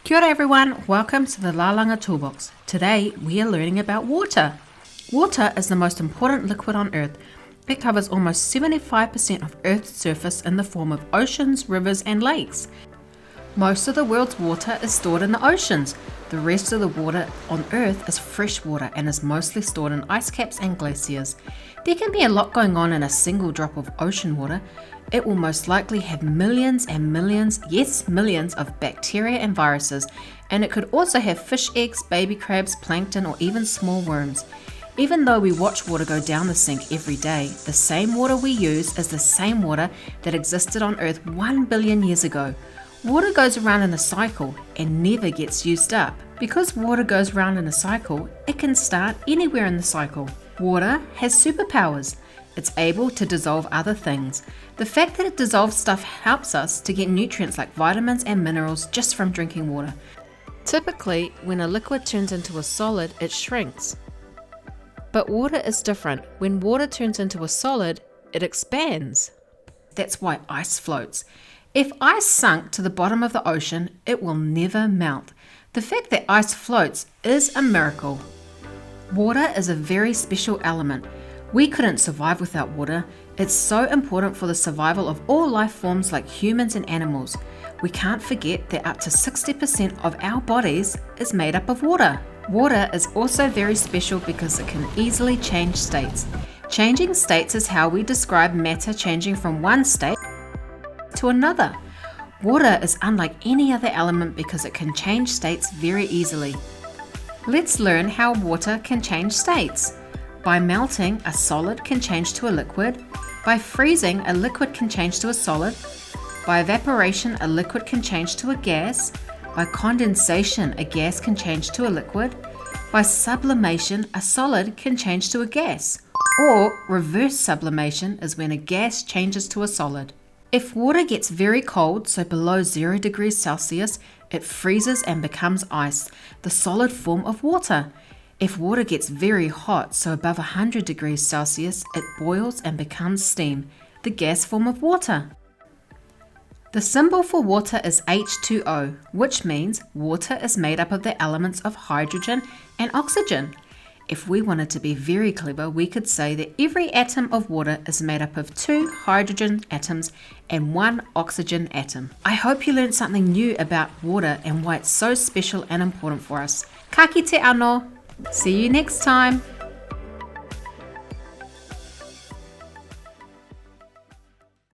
Kia ora everyone, welcome to the Lalanga Toolbox. Today we are learning about water. Water is the most important liquid on Earth. It covers almost 75% of Earth's surface in the form of oceans, rivers and lakes. Most of the world's water is stored in the oceans. The rest of the water on Earth is fresh water and is mostly stored in ice caps and glaciers. There can be a lot going on in a single drop of ocean water. It will most likely have millions and millions, yes, millions of bacteria and viruses, and it could also have fish eggs, baby crabs, plankton, or even small worms. Even though we watch water go down the sink every day, the same water we use is the same water that existed on Earth 1 billion years ago. Water goes around in a cycle and never gets used up. Because water goes round in a cycle, it can start anywhere in the cycle. Water has superpowers. It's able to dissolve other things. The fact that it dissolves stuff helps us to get nutrients like vitamins and minerals just from drinking water. Typically, when a liquid turns into a solid, it shrinks. But water is different. When water turns into a solid, it expands. That's why ice floats. If ice sunk to the bottom of the ocean, it will never melt. The fact that ice floats is a miracle. Water is a very special element. We couldn't survive without water. It's so important for the survival of all life forms like humans and animals. We can't forget that up to 60% of our bodies is made up of water. Water is also very special because it can easily change states. Changing states is how we describe matter changing from one state to another. Water is unlike any other element because it can change states very easily. Let's learn how water can change states. By melting, a solid can change to a liquid. By freezing, a liquid can change to a solid. By evaporation, a liquid can change to a gas. By condensation, a gas can change to a liquid. By sublimation, a solid can change to a gas. Or reverse sublimation is when a gas changes to a solid. If water gets very cold, so below 0 degrees Celsius, it freezes and becomes ice, the solid form of water. If water gets very hot, so above 100 degrees Celsius, it boils and becomes steam, the gas form of water. The symbol for water is H2O, which means water is made up of the elements of hydrogen and oxygen. If we wanted to be very clever, we could say that every atom of water is made up of 2 hydrogen atoms and 1 oxygen atom. I hope you learned something new about water and why it's so special and important for us. Ka kite anō! See you next time!